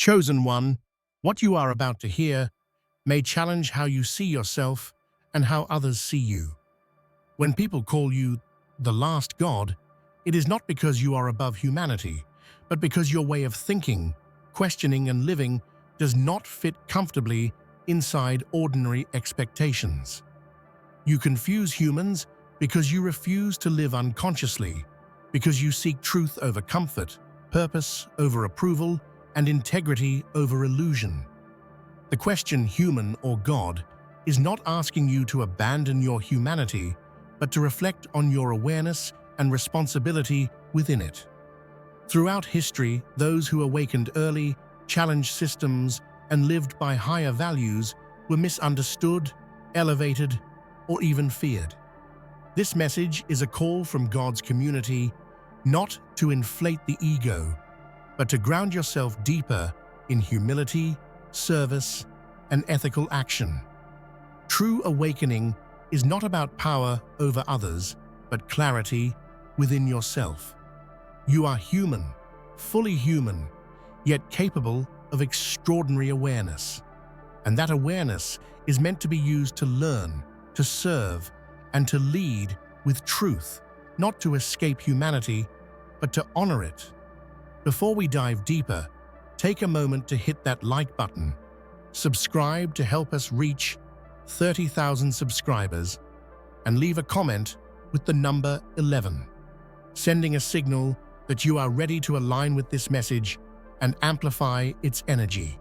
Chosen one, what you are about to hear may challenge how you see yourself and how others see you. When people call you the last god, it is not because you are above humanity, but because your way of thinking, questioning, and living does not fit comfortably inside ordinary expectations. You confuse humans because you refuse to live unconsciously, because you seek truth over comfort, purpose over approval, and integrity over illusion. The question, human or God, is not asking you to abandon your humanity, but to reflect on your awareness and responsibility within it. Throughout history, those who awakened early, challenged systems, and lived by higher values were misunderstood, elevated, or even feared. This message is a call from God's community not to inflate the ego, but to ground yourself deeper in humility, service, and ethical action. True awakening is not about power over others, but clarity within yourself. You are human, fully human, yet capable of extraordinary awareness. And that awareness is meant to be used to learn, to serve, and to lead with truth, not to escape humanity, but to honor it. Before we dive deeper, take a moment to hit that like button, subscribe to help us reach 30,000 subscribers, and leave a comment with the number 11, sending a signal that you are ready to align with this message and amplify its energy.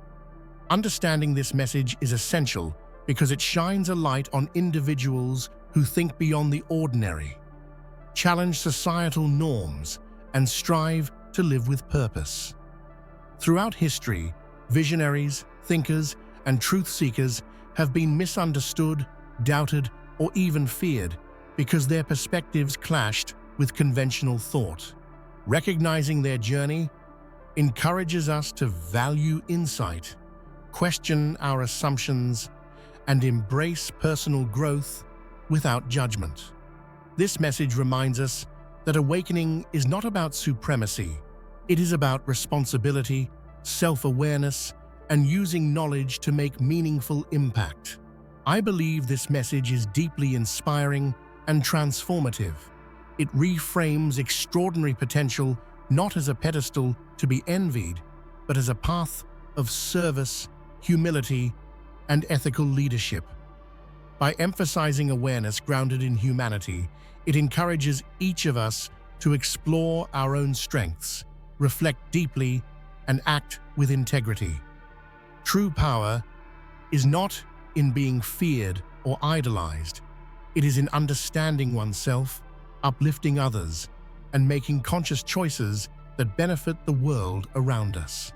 Understanding this message is essential because it shines a light on individuals who think beyond the ordinary, challenge societal norms, and strive to live with purpose. Throughout history, visionaries, thinkers, and truth seekers have been misunderstood, doubted, or even feared because their perspectives clashed with conventional thought. Recognizing their journey encourages us to value insight, question our assumptions, and embrace personal growth without judgment. This message reminds us that awakening is not about supremacy. It is about responsibility, self-awareness, and using knowledge to make meaningful impact. I believe this message is deeply inspiring and transformative. It reframes extraordinary potential not as a pedestal to be envied, but as a path of service, humility, and ethical leadership. By emphasizing awareness grounded in humanity, it encourages each of us to explore our own strengths, reflect deeply, and act with integrity. True power is not in being feared or idolized. It is in understanding oneself, uplifting others, and making conscious choices that benefit the world around us.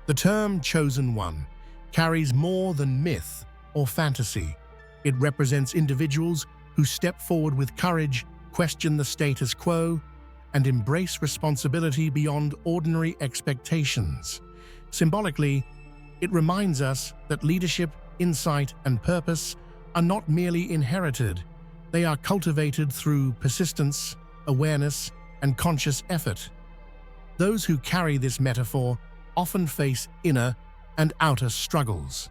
The term chosen one carries more than myth or fantasy. It represents individuals who step forward with courage, question the status quo, and embrace responsibility beyond ordinary expectations. Symbolically, it reminds us that leadership, insight, and purpose are not merely inherited. They are cultivated through persistence, awareness, and conscious effort. Those who carry this metaphor often face inner and outer struggles,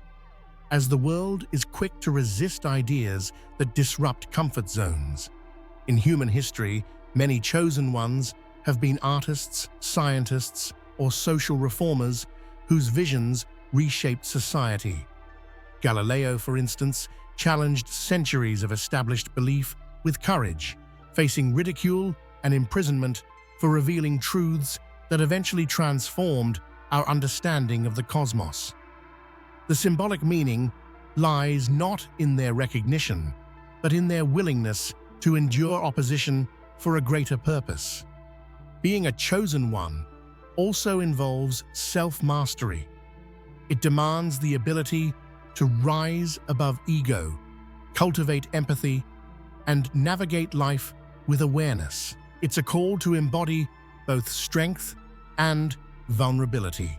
as the world is quick to resist ideas that disrupt comfort zones. In human history, many chosen ones have been artists, scientists, or social reformers whose visions reshaped society. Galileo, for instance, challenged centuries of established belief with courage, facing ridicule and imprisonment for revealing truths that eventually transformed our understanding of the cosmos. The symbolic meaning lies not in their recognition, but in their willingness to endure opposition for a greater purpose. Being a chosen one also involves self-mastery. It demands the ability to rise above ego, cultivate empathy, and navigate life with awareness. It's a call to embody both strength and vulnerability.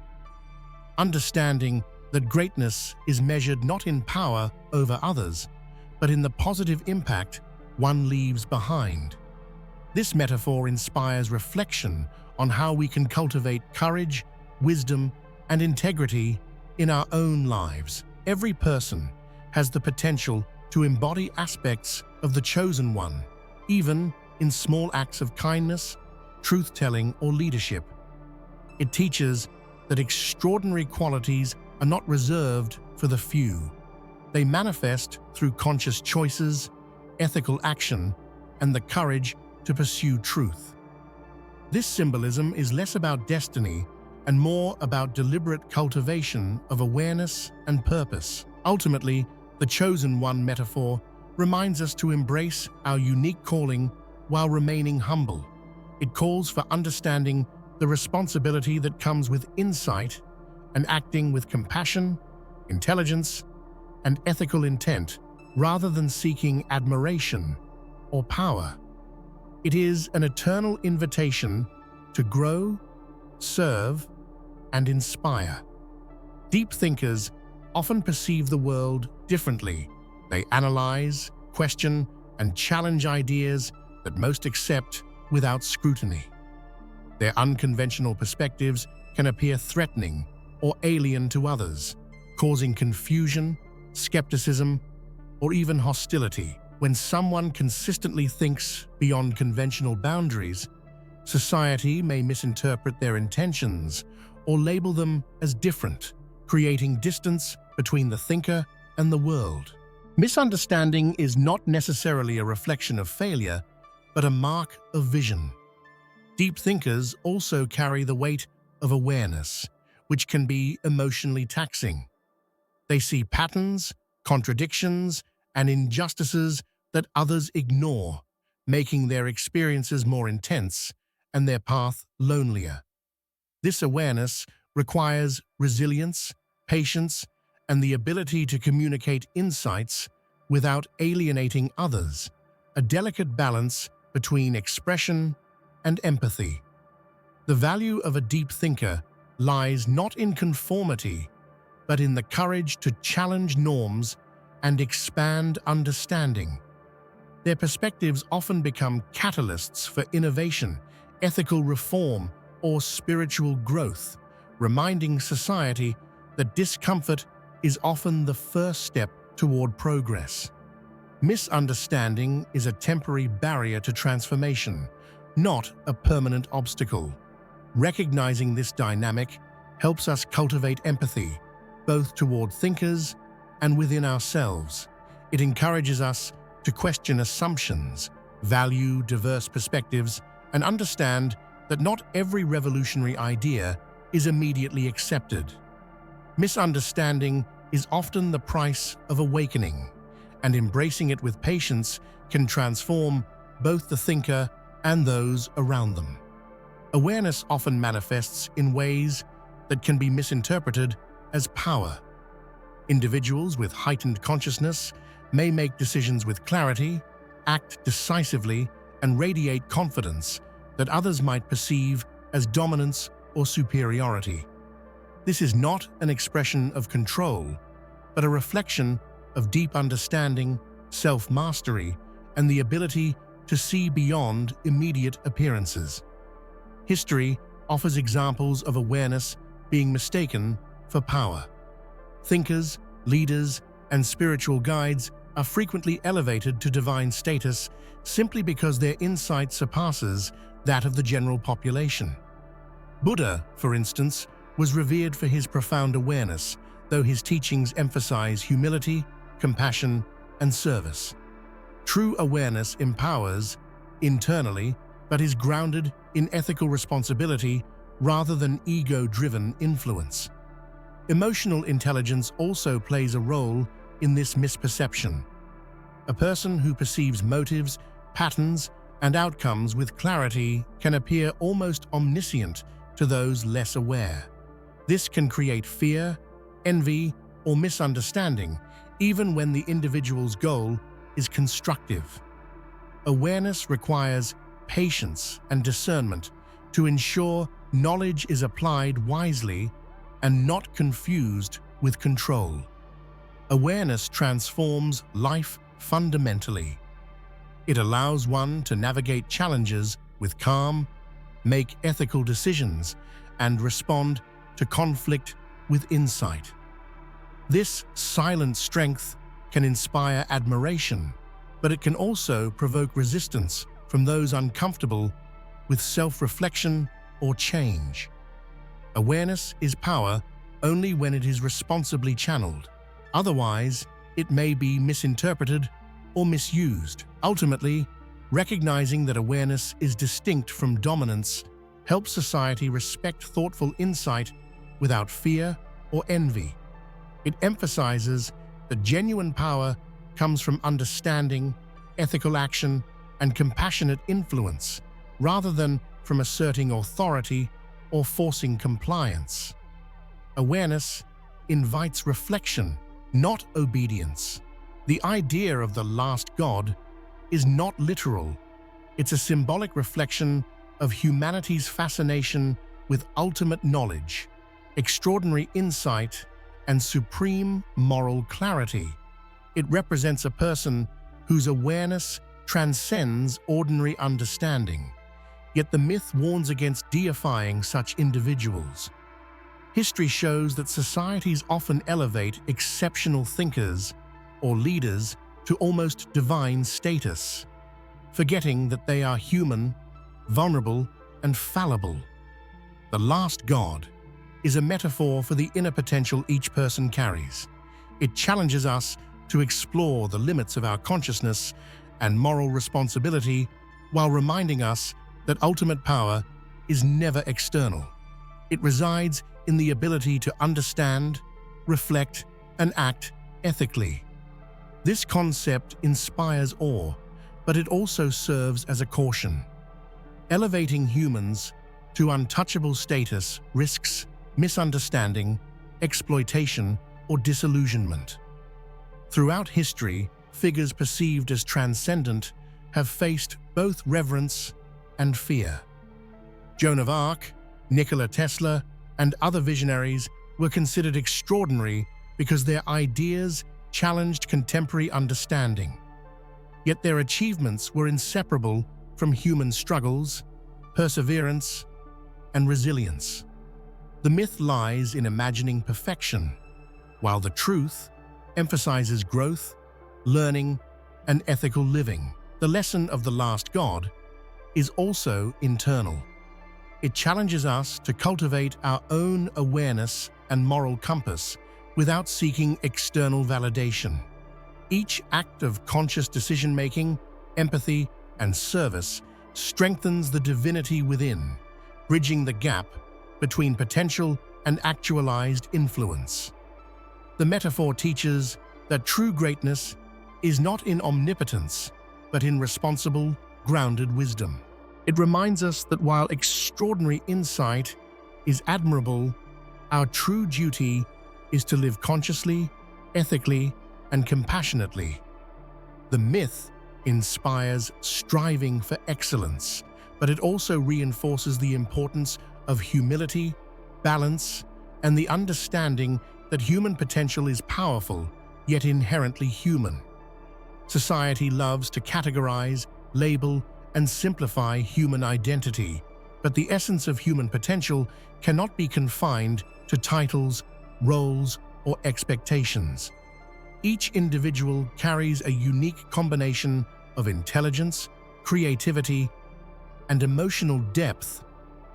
Understanding that greatness is measured not in power over others, but in the positive impact one leaves behind. This metaphor inspires reflection on how we can cultivate courage, wisdom, and integrity in our own lives. Every person has the potential to embody aspects of the chosen one, even in small acts of kindness, truth-telling, or leadership. It teaches that extraordinary qualities are not reserved for the few. They manifest through conscious choices, ethical action, and the courage to pursue truth. This symbolism is less about destiny and more about deliberate cultivation of awareness and purpose. Ultimately, the chosen one metaphor reminds us to embrace our unique calling while remaining humble. It calls for understanding the responsibility that comes with insight and acting with compassion, intelligence, and ethical intent rather than seeking admiration or power. It is an eternal invitation to grow, serve, and inspire. Deep thinkers often perceive the world differently. They analyze, question, and challenge ideas that most accept without scrutiny. Their unconventional perspectives can appear threatening or alien to others, causing confusion, skepticism, or even hostility. When someone consistently thinks beyond conventional boundaries, society may misinterpret their intentions or label them as different, creating distance between the thinker and the world. Misunderstanding is not necessarily a reflection of failure, but a mark of vision. Deep thinkers also carry the weight of awareness, which can be emotionally taxing. They see patterns, contradictions, and injustices that others ignore, making their experiences more intense and their path lonelier. This awareness requires resilience, patience, and the ability to communicate insights without alienating others, a delicate balance between expression and empathy. The value of a deep thinker lies not in conformity, but in the courage to challenge norms and expand understanding. Their perspectives often become catalysts for innovation, ethical reform, or spiritual growth, reminding society that discomfort is often the first step toward progress. Misunderstanding is a temporary barrier to transformation, not a permanent obstacle. Recognizing this dynamic helps us cultivate empathy, both toward thinkers and within ourselves. It encourages us to question assumptions, value diverse perspectives, and understand that not every revolutionary idea is immediately accepted. Misunderstanding is often the price of awakening, and embracing it with patience can transform both the thinker and those around them. Awareness often manifests in ways that can be misinterpreted as power. Individuals with heightened consciousness may make decisions with clarity, act decisively, and radiate confidence that others might perceive as dominance or superiority. This is not an expression of control, but a reflection of deep understanding, self-mastery, and the ability to see beyond immediate appearances. History offers examples of awareness being mistaken for power. Thinkers, leaders, and spiritual guides are frequently elevated to divine status simply because their insight surpasses that of the general population. Buddha, for instance, was revered for his profound awareness, though his teachings emphasize humility, compassion, and service. True awareness empowers internally, but is grounded in ethical responsibility rather than ego-driven influence. Emotional intelligence also plays a role in this misperception. A person who perceives motives, patterns, and outcomes with clarity can appear almost omniscient to those less aware. This can create fear, envy, or misunderstanding, even when the individual's goal is constructive. Awareness requires patience and discernment to ensure knowledge is applied wisely and not confused with control. Awareness transforms life fundamentally. It allows one to navigate challenges with calm, make ethical decisions, and respond to conflict with insight. This silent strength can inspire admiration, but it can also provoke resistance from those uncomfortable with self-reflection or change. Awareness is power only when it is responsibly channeled. Otherwise, it may be misinterpreted or misused. Ultimately, recognizing that awareness is distinct from dominance helps society respect thoughtful insight without fear or envy. It emphasizes that genuine power comes from understanding, ethical action, and compassionate influence, rather than from asserting authority or forcing compliance. Awareness invites reflection, not obedience. The idea of the last God is not literal. It's a symbolic reflection of humanity's fascination with ultimate knowledge, extraordinary insight, and supreme moral clarity. It represents a person whose awareness transcends ordinary understanding. Yet the myth warns against deifying such individuals. History shows that societies often elevate exceptional thinkers or leaders to almost divine status, forgetting that they are human, vulnerable, and fallible. The last God is a metaphor for the inner potential each person carries. It challenges us to explore the limits of our consciousness and moral responsibility while reminding us that ultimate power is never external. It resides in the ability to understand, reflect, and act ethically. This concept inspires awe, but it also serves as a caution. Elevating humans to untouchable status risks misunderstanding, exploitation, or disillusionment. Throughout history, figures perceived as transcendent have faced both reverence and fear. Joan of Arc, Nikola Tesla, and other visionaries were considered extraordinary because their ideas challenged contemporary understanding. Yet their achievements were inseparable from human struggles, perseverance, and resilience. The myth lies in imagining perfection, while the truth emphasizes growth, learning, and ethical living. The lesson of the last God is also internal. It challenges us to cultivate our own awareness and moral compass without seeking external validation. Each act of conscious decision-making, empathy, and service strengthens the divinity within, bridging the gap between potential and actualized influence. The metaphor teaches that true greatness is not in omnipotence, but in responsible, grounded wisdom. It reminds us that while extraordinary insight is admirable, our true duty is to live consciously, ethically, and compassionately. The myth inspires striving for excellence, but it also reinforces the importance of humility, balance, and the understanding that human potential is powerful, yet inherently human. Society loves to categorize, label, and simplify human identity, but the essence of human potential cannot be confined to titles, roles, or expectations. Each individual carries a unique combination of intelligence, creativity, and emotional depth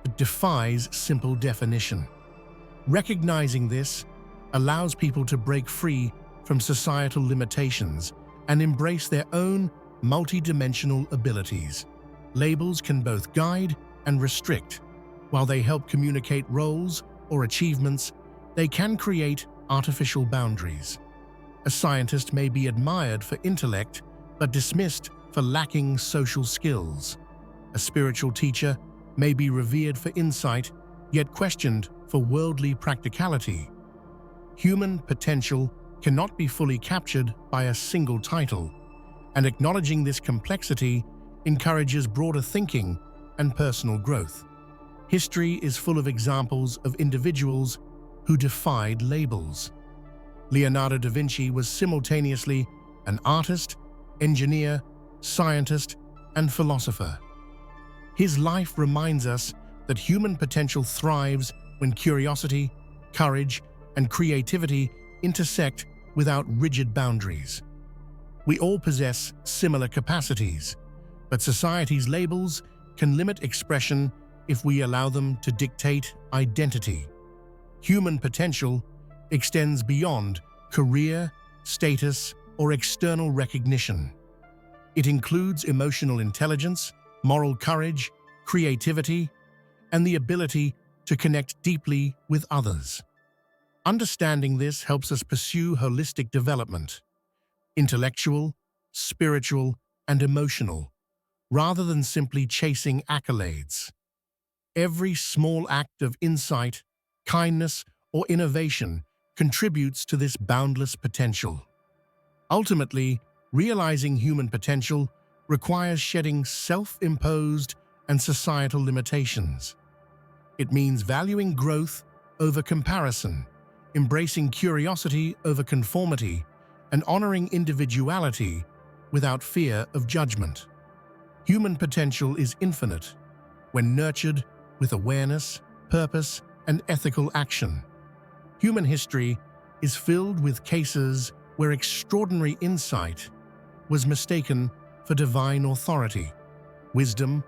that defies simple definition. Recognizing this allows people to break free from societal limitations and embrace their own multidimensional abilities. Labels can both guide and restrict. While they help communicate roles or achievements, they can create artificial boundaries. A scientist may be admired for intellect, but dismissed for lacking social skills. A spiritual teacher may be revered for insight, yet questioned for worldly practicality. Human potential cannot be fully captured by a single title, and acknowledging this complexity encourages broader thinking and personal growth. History is full of examples of individuals who defied labels. Leonardo da Vinci was simultaneously an artist, engineer, scientist, and philosopher. His life reminds us that human potential thrives when curiosity, courage, and creativity intersect without rigid boundaries. We all possess similar capacities, but society's labels can limit expression if we allow them to dictate identity. Human potential extends beyond career, status, or external recognition. It includes emotional intelligence, moral courage, creativity, and the ability to connect deeply with others. Understanding this helps us pursue holistic development, intellectual, spiritual, and emotional, rather than simply chasing accolades. Every small act of insight, kindness, or innovation contributes to this boundless potential. Ultimately, realizing human potential requires shedding self-imposed and societal limitations. It means valuing growth over comparison, embracing curiosity over conformity, and honoring individuality without fear of judgment. Human potential is infinite when nurtured with awareness, purpose, and ethical action. Human history is filled with cases where extraordinary insight was mistaken for divine authority. Wisdom,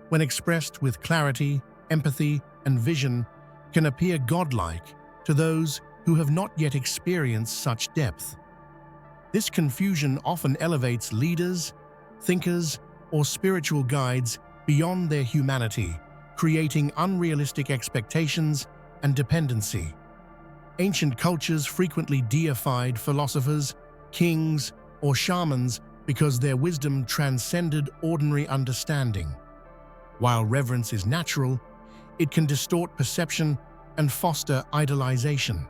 when expressed with clarity, empathy, and vision, can appear godlike to those who have not yet experienced such depth. This confusion often elevates leaders, thinkers, or spiritual guides beyond their humanity, creating unrealistic expectations and dependency. Ancient cultures frequently deified philosophers, kings, or shamans because their wisdom transcended ordinary understanding. While reverence is natural, it can distort perception and foster idolization.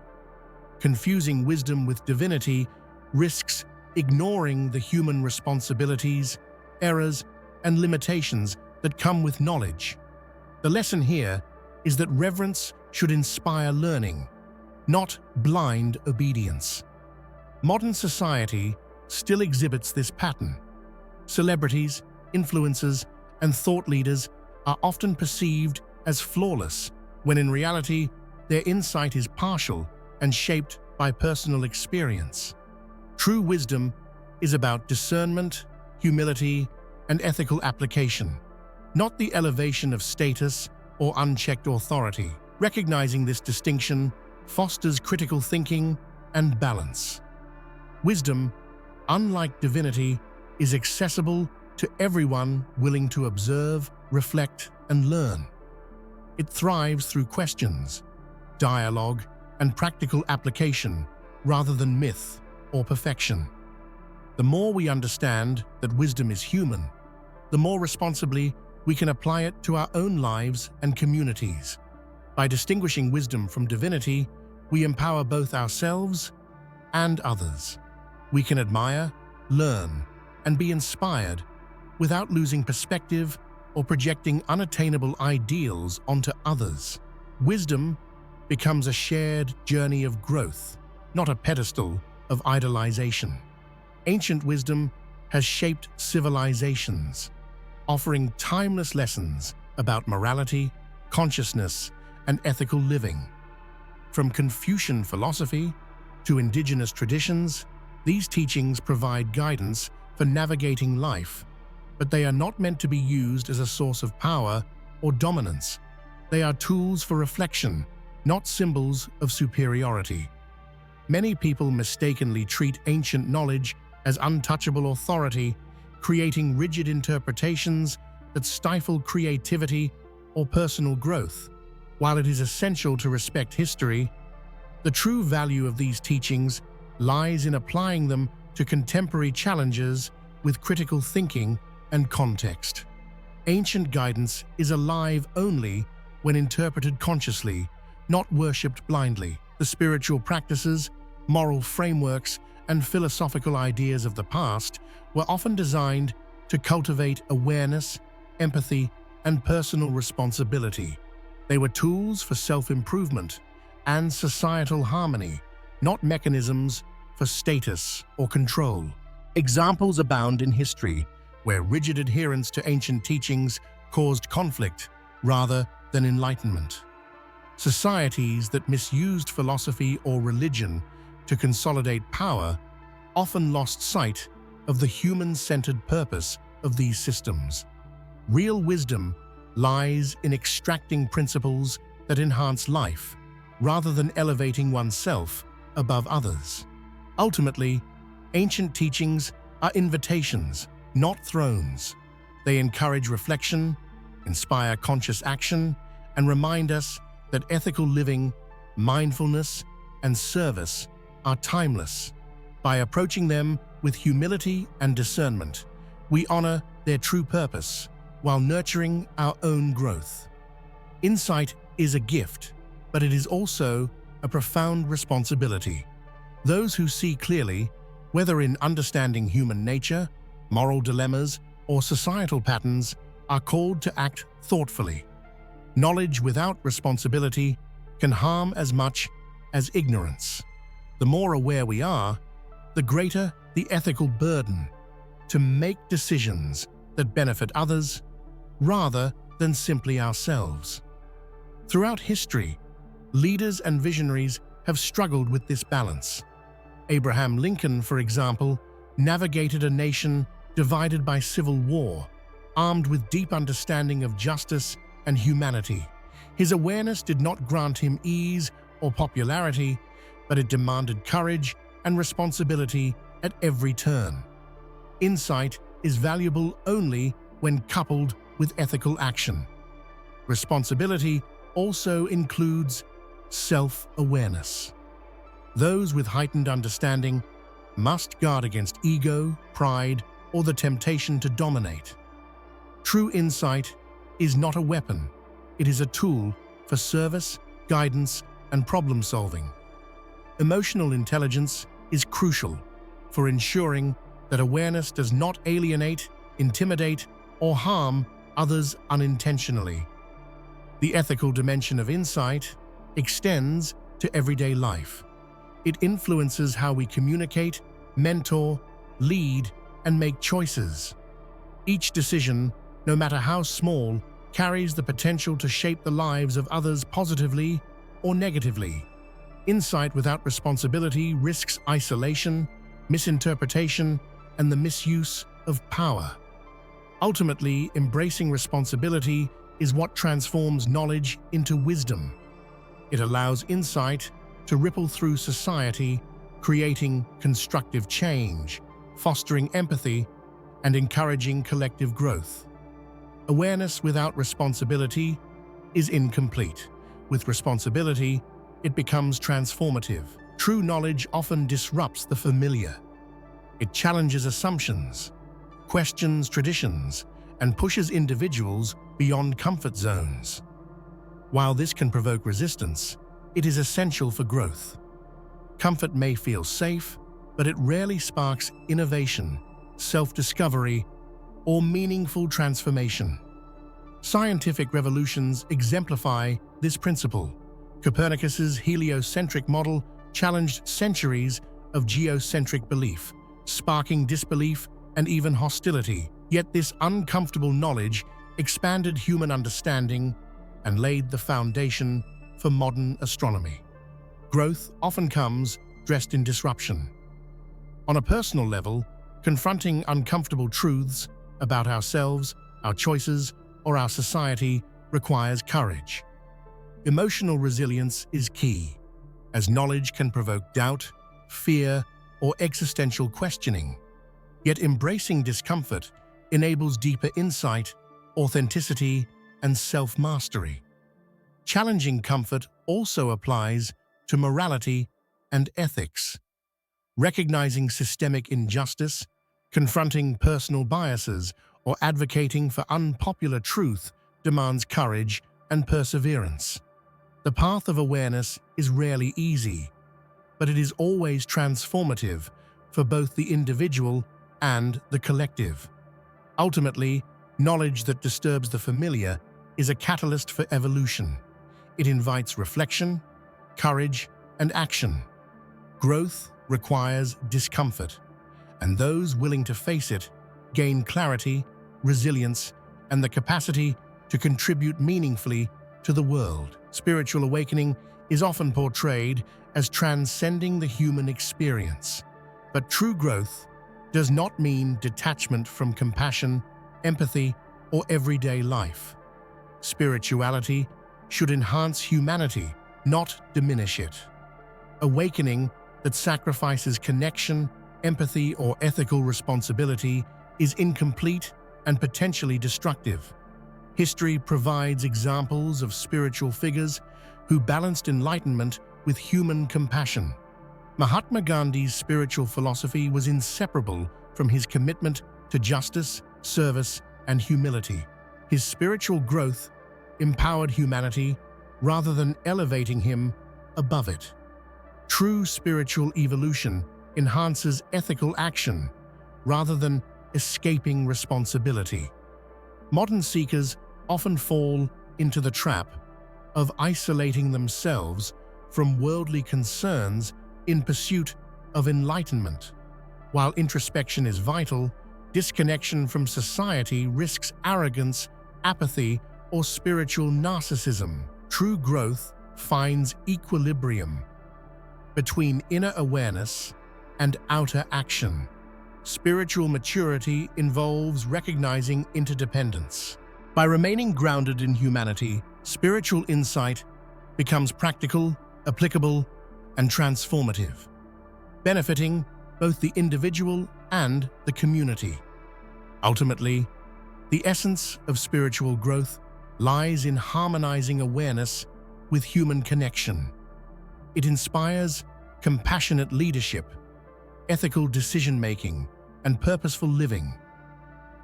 Confusing wisdom with divinity risks ignoring the human responsibilities, errors, and limitations that come with knowledge. The lesson here is that reverence should inspire learning, not blind obedience. Modern society still exhibits this pattern. Celebrities, influencers, and thought leaders are often perceived as flawless, when in reality, their insight is partial and shaped by personal experience. True wisdom is about discernment, humility, and ethical application, not the elevation of status or unchecked authority. Recognizing this distinction fosters critical thinking and balance. Wisdom, unlike divinity, is accessible to everyone willing to observe, reflect, and learn. It thrives through questions, dialogue, and practical application rather than myth or perfection. The more we understand that wisdom is human, the more responsibly we can apply it to our own lives and communities. By distinguishing wisdom from divinity, we empower both ourselves and others. We can admire, learn, and be inspired without losing perspective or projecting unattainable ideals onto others. Wisdom becomes a shared journey of growth, not a pedestal of idolization. Ancient wisdom has shaped civilizations, offering timeless lessons about morality, consciousness, and ethical living. From Confucian philosophy to indigenous traditions, these teachings provide guidance for navigating life, but they are not meant to be used as a source of power or dominance. They are tools for reflection, not symbols of superiority. Many people mistakenly treat ancient knowledge as untouchable authority, creating rigid interpretations that stifle creativity or personal growth. While it is essential to respect history, the true value of these teachings lies in applying them to contemporary challenges with critical thinking and context. Ancient guidance is alive only when interpreted consciously, not worshipped blindly. The spiritual practices, moral frameworks, and philosophical ideas of the past were often designed to cultivate awareness, empathy, and personal responsibility. They were tools for self-improvement and societal harmony, not mechanisms for status or control. Examples abound in history where rigid adherence to ancient teachings caused conflict rather than enlightenment. Societies that misused philosophy or religion to consolidate power often lost sight of the human-centered purpose of these systems. Real wisdom lies in extracting principles that enhance life, rather than elevating oneself above others. Ultimately, ancient teachings are invitations, not thrones. They encourage reflection, inspire conscious action, and remind us that ethical living, mindfulness, and service are timeless. By approaching them with humility and discernment, we honor their true purpose while nurturing our own growth. Insight is a gift, but it is also a profound responsibility. Those who see clearly, whether in understanding human nature, moral dilemmas, or societal patterns, are called to act thoughtfully. Knowledge without responsibility can harm as much as ignorance. The more aware we are, the greater the ethical burden to make decisions that benefit others rather than simply ourselves. Throughout history, leaders and visionaries have struggled with this balance. Abraham Lincoln, for example, navigated a nation divided by civil war, armed with deep understanding of justice and humanity. His awareness did not grant him ease or popularity, but it demanded courage and responsibility at every turn. Insight is valuable only when coupled with ethical action. Responsibility also includes self-awareness. Those with heightened understanding must guard against ego, pride, or the temptation to dominate. True insight is not a weapon. It is a tool for service, guidance, and problem-solving. Emotional intelligence is crucial for ensuring that awareness does not alienate, intimidate, or harm others unintentionally. The ethical dimension of insight extends to everyday life. It influences how we communicate, mentor, lead, and make choices. Each decision, no matter how small, carries the potential to shape the lives of others positively or negatively. Insight without responsibility risks isolation, misinterpretation, and the misuse of power. Ultimately, embracing responsibility is what transforms knowledge into wisdom. It allows insight to ripple through society, creating constructive change, fostering empathy, and encouraging collective growth. Awareness without responsibility is incomplete. With responsibility, it becomes transformative. True knowledge often disrupts the familiar. It challenges assumptions, questions traditions, and pushes individuals beyond comfort zones. While this can provoke resistance, it is essential for growth. Comfort may feel safe, but it rarely sparks innovation, self-discovery, or meaningful transformation. Scientific revolutions exemplify this principle. Copernicus's heliocentric model challenged centuries of geocentric belief, sparking disbelief and even hostility. Yet this uncomfortable knowledge expanded human understanding and laid the foundation for modern astronomy. Growth often comes dressed in disruption. On a personal level, confronting uncomfortable truths about ourselves, our choices, or our society requires courage. Emotional resilience is key, as knowledge can provoke doubt, fear, or existential questioning. Yet embracing discomfort enables deeper insight, authenticity, and self-mastery. Challenging comfort also applies to morality and ethics. Recognizing systemic injustice, confronting personal biases, or advocating for unpopular truth demands courage and perseverance. The path of awareness is rarely easy, but it is always transformative for both the individual and the collective. Ultimately, knowledge that disturbs the familiar is a catalyst for evolution. It invites reflection, courage, and action. Growth requires discomfort, and those willing to face it gain clarity, resilience, and the capacity to contribute meaningfully to the world. Spiritual awakening is often portrayed as transcending the human experience. But true growth does not mean detachment from compassion, empathy, or everyday life. Spirituality should enhance humanity, not diminish it. Awakening that sacrifices connection, empathy, or ethical responsibility is incomplete and potentially destructive. History provides examples of spiritual figures who balanced enlightenment with human compassion. Mahatma Gandhi's spiritual philosophy was inseparable from his commitment to justice, service, and humility. His spiritual growth empowered humanity rather than elevating him above it. True spiritual evolution enhances ethical action rather than escaping responsibility. Modern seekers often fall into the trap of isolating themselves from worldly concerns in pursuit of enlightenment. While introspection is vital, disconnection from society risks arrogance, apathy, or spiritual narcissism. True growth finds equilibrium between inner awareness and outer action. Spiritual maturity involves recognizing interdependence. By remaining grounded in humanity, spiritual insight becomes practical, applicable, and transformative, benefiting both the individual and the community. Ultimately, the essence of spiritual growth lies in harmonizing awareness with human connection. It inspires compassionate leadership, ethical decision-making, and purposeful living,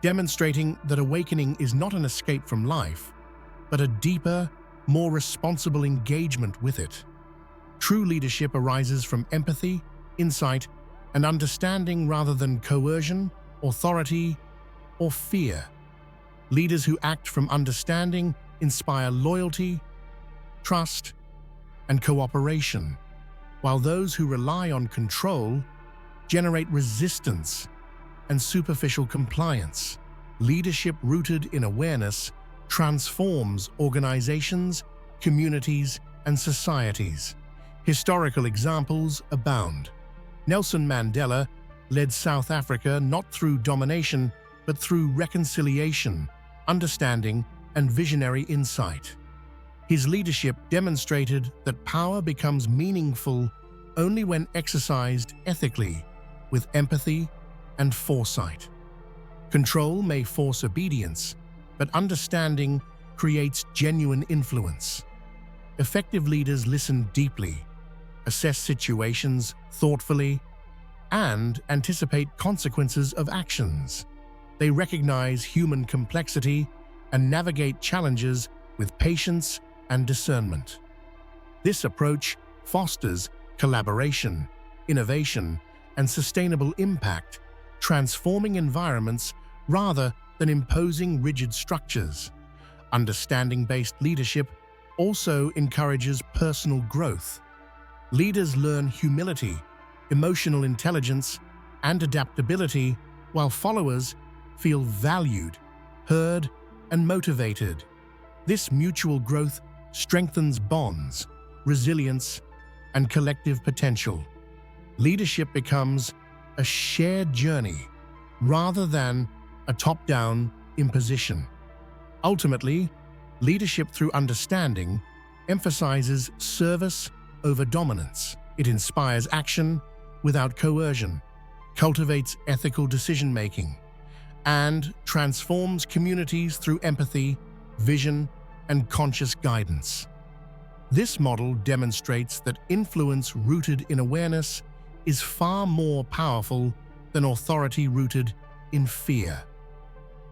demonstrating that awakening is not an escape from life, but a deeper, more responsible engagement with it. True leadership arises from empathy, insight, and understanding rather than coercion, authority, or fear. Leaders who act from understanding inspire loyalty, trust, and cooperation, while those who rely on control generate resistance and superficial compliance. Leadership rooted in awareness transforms organizations, communities, and societies. Historical examples abound. Nelson Mandela led South Africa not through domination, but through reconciliation, understanding, and visionary insight. His leadership demonstrated that power becomes meaningful only when exercised ethically, with empathy and foresight. Control may force obedience, but understanding creates genuine influence. Effective leaders listen deeply, assess situations thoughtfully, and anticipate consequences of actions. They recognize human complexity and navigate challenges with patience and discernment. This approach fosters collaboration, innovation, and sustainable impact, transforming environments rather than imposing rigid structures. Understanding-based leadership also encourages personal growth. Leaders learn humility, emotional intelligence, and adaptability, while followers feel valued, heard, and motivated. This mutual growth strengthens bonds, resilience, and collective potential. Leadership becomes a shared journey rather than a top-down imposition. Ultimately, leadership through understanding emphasizes service over dominance. It inspires action without coercion, cultivates ethical decision-making, and transforms communities through empathy, vision, and conscious guidance. This model demonstrates that influence rooted in awareness is far more powerful than authority rooted in fear.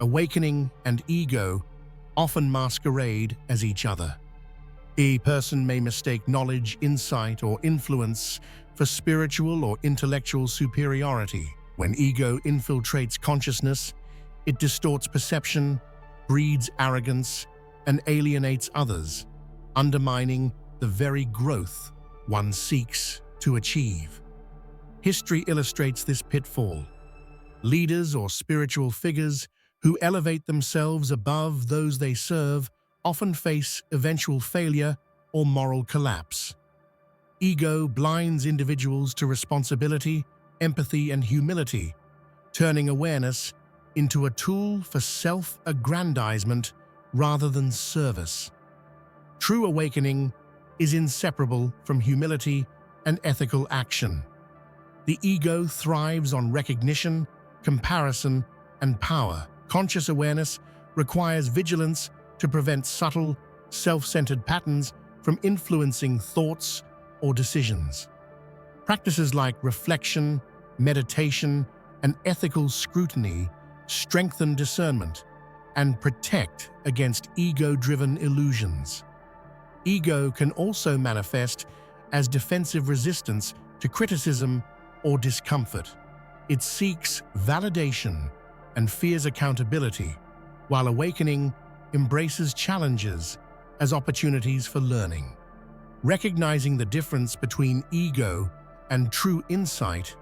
Awakening and ego often masquerade as each other. A person may mistake knowledge, insight, or influence for spiritual or intellectual superiority. When ego infiltrates consciousness, it distorts perception, breeds arrogance, and alienates others, undermining the very growth one seeks to achieve. History illustrates this pitfall. Leaders or spiritual figures who elevate themselves above those they serve often face eventual failure or moral collapse. Ego blinds individuals to responsibility, empathy, and humility, turning awareness into a tool for self-aggrandizement rather than service. True awakening is inseparable from humility and ethical action. The ego thrives on recognition, comparison, and power. Conscious awareness requires vigilance to prevent subtle, self-centered patterns from influencing thoughts or decisions. Practices like reflection, meditation, and ethical scrutiny strengthen discernment and protect against ego-driven illusions. Ego can also manifest as defensive resistance to criticism or discomfort. It seeks validation and fears accountability, while awakening embraces challenges as opportunities for learning. Recognizing the difference between ego and true insight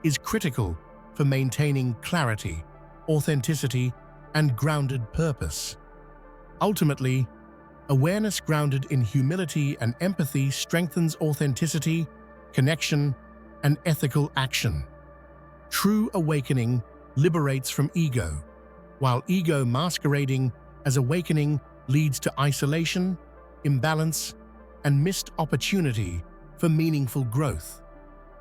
is critical for maintaining clarity, authenticity, and grounded purpose. Ultimately, awareness grounded in humility and empathy strengthens authenticity, connection, and ethical action. True awakening liberates from ego, while ego masquerading as awakening leads to isolation, imbalance, and missed opportunity for meaningful growth.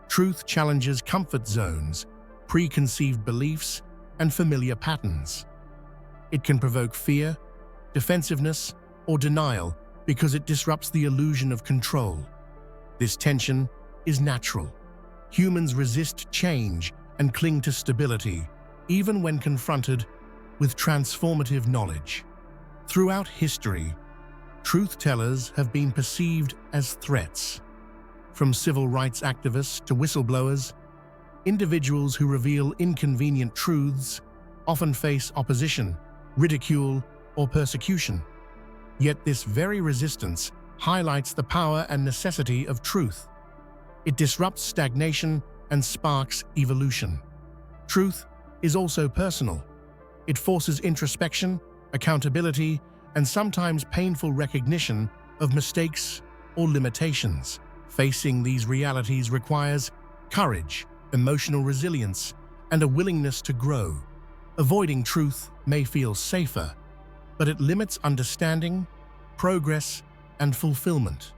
Truth challenges comfort zones, preconceived beliefs, and familiar patterns. It can provoke fear, defensiveness, or denial because it disrupts the illusion of control. This tension is natural. Humans resist change and cling to stability, even when confronted with transformative knowledge. Throughout history, truth-tellers have been perceived as threats. From civil rights activists to whistleblowers, individuals who reveal inconvenient truths often face opposition, ridicule, or persecution. Yet this very resistance highlights the power and necessity of truth. It disrupts stagnation and sparks evolution. Truth is also personal. It forces introspection, accountability, and sometimes painful recognition of mistakes or limitations. Facing these realities requires courage, emotional resilience, and a willingness to grow. Avoiding truth may feel safer, but it limits understanding, progress, and fulfillment.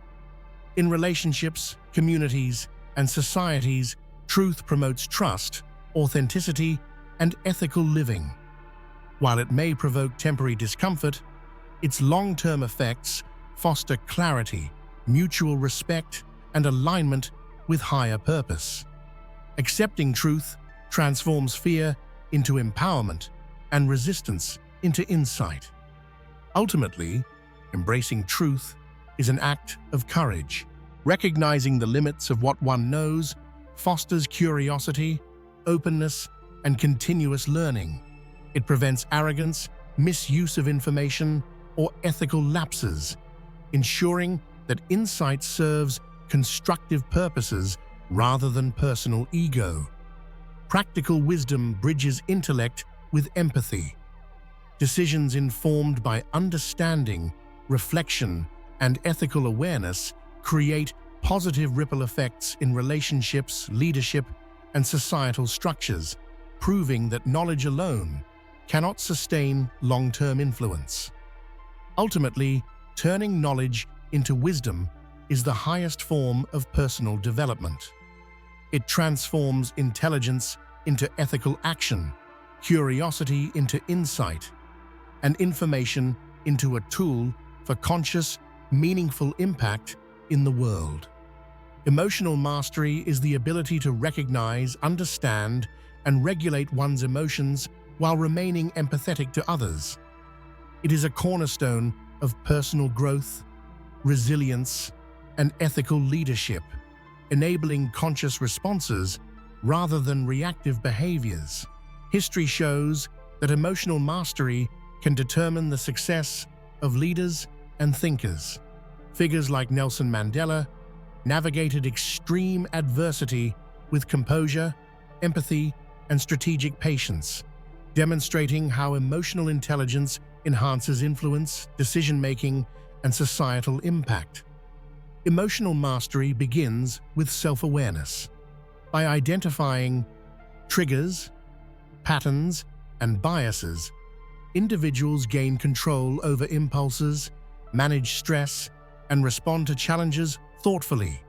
In relationships, communities, and societies, truth promotes trust, authenticity, and ethical living. While it may provoke temporary discomfort, its long-term effects foster clarity, mutual respect, and alignment with higher purpose. Accepting truth transforms fear into empowerment and resistance into insight. Ultimately, embracing truth is an act of courage. Recognizing the limits of what one knows fosters curiosity, openness, and continuous learning. It prevents arrogance, misuse of information, or ethical lapses, ensuring that insight serves constructive purposes rather than personal ego. Practical wisdom bridges intellect with empathy. Decisions informed by understanding, reflection, and ethical awareness create positive ripple effects in relationships, leadership, and societal structures, proving that knowledge alone cannot sustain long-term influence. Ultimately, turning knowledge into wisdom is the highest form of personal development. It transforms intelligence into ethical action, curiosity into insight, and information into a tool for conscious, meaningful impact in the world. Emotional mastery is the ability to recognize, understand, and regulate one's emotions while remaining empathetic to others. It is a cornerstone of personal growth, resilience, and ethical leadership, enabling conscious responses rather than reactive behaviors. History shows that emotional mastery can determine the success of leaders and thinkers. Figures like Nelson Mandela navigated extreme adversity with composure, empathy, and strategic patience, demonstrating how emotional intelligence enhances influence, decision-making, and societal impact. Emotional mastery begins with self-awareness. By identifying triggers, patterns, and biases, individuals gain control over impulses, manage stress, and respond to challenges thoughtfully.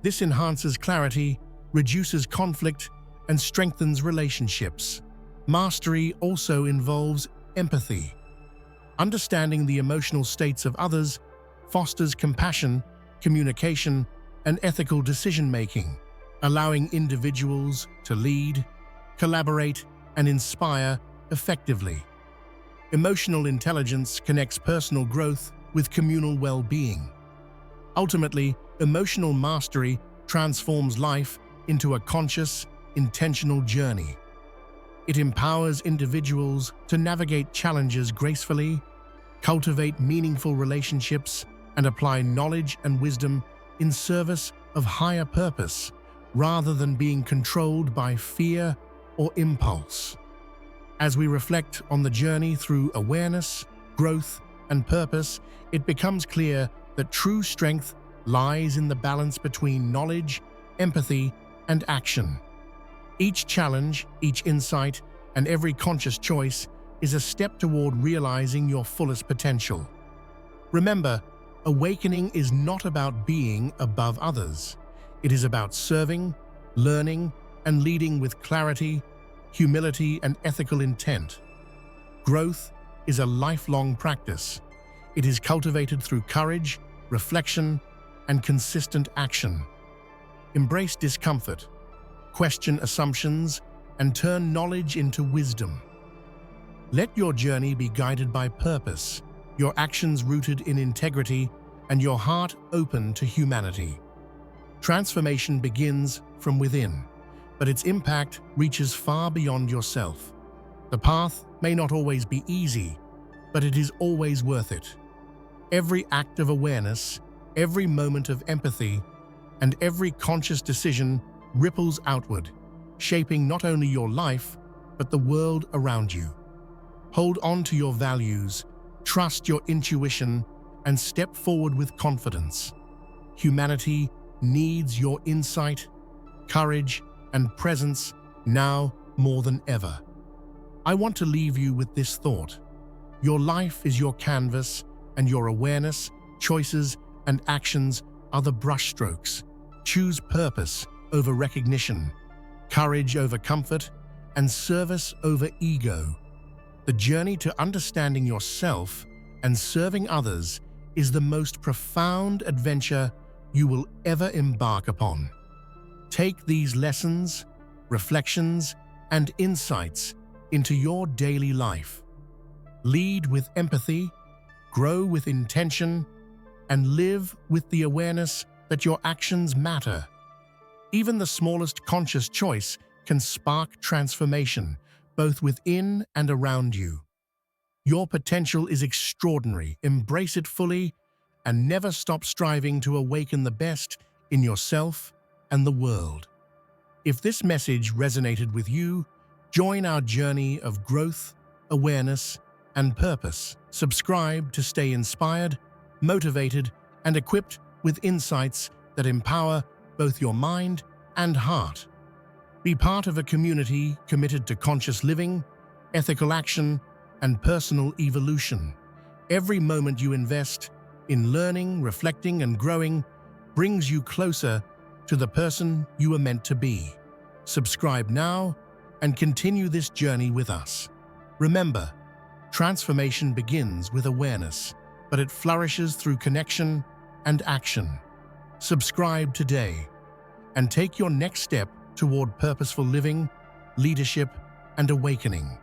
This enhances clarity, reduces conflict, and strengthens relationships. Mastery also involves empathy. Understanding the emotional states of others fosters compassion, communication, and ethical decision-making, allowing individuals to lead, collaborate, and inspire effectively. Emotional intelligence connects personal growth with communal well-being. Ultimately, emotional mastery transforms life into a conscious, intentional journey. It empowers individuals to navigate challenges gracefully, cultivate meaningful relationships, and apply knowledge and wisdom in service of higher purpose, rather than being controlled by fear or impulse. As we reflect on the journey through awareness, growth, and purpose, it becomes clear that true strength lies in the balance between knowledge, empathy, and action. Each challenge, each insight, and every conscious choice is a step toward realizing your fullest potential. Remember, awakening is not about being above others. It is about serving, learning, and leading with clarity, humility, and ethical intent. Growth is a lifelong practice. It is cultivated through courage, reflection, and consistent action. Embrace discomfort, question assumptions, and turn knowledge into wisdom. Let your journey be guided by purpose, your actions rooted in integrity, and your heart open to humanity. Transformation begins from within, but its impact reaches far beyond yourself. The path may not always be easy, but it is always worth it. Every act of awareness, every moment of empathy, and every conscious decision ripples outward, shaping not only your life, but the world around you. Hold on to your values, trust your intuition, and step forward with confidence. Humanity needs your insight, courage, and presence now more than ever. I want to leave you with this thought. Your life is your canvas, and your awareness, choices, and actions are the brushstrokes. Choose purpose over recognition, courage over comfort, and service over ego. The journey to understanding yourself and serving others is the most profound adventure you will ever embark upon. Take these lessons, reflections, and insights into your daily life. Lead with empathy, grow with intention, and live with the awareness that your actions matter. Even the smallest conscious choice can spark transformation, both within and around you. Your potential is extraordinary. Embrace it fully and never stop striving to awaken the best in yourself and the world. If this message resonated with you, join our journey of growth, awareness, and purpose. Subscribe to stay inspired, motivated, and equipped with insights that empower both your mind and heart. Be part of a community committed to conscious living, ethical action, and personal evolution. Every moment you invest in learning, reflecting, and growing brings you closer to the person you are meant to be. Subscribe now and continue this journey with us. Remember, transformation begins with awareness, but it flourishes through connection and action. Subscribe today and take your next step toward purposeful living, leadership, and awakening.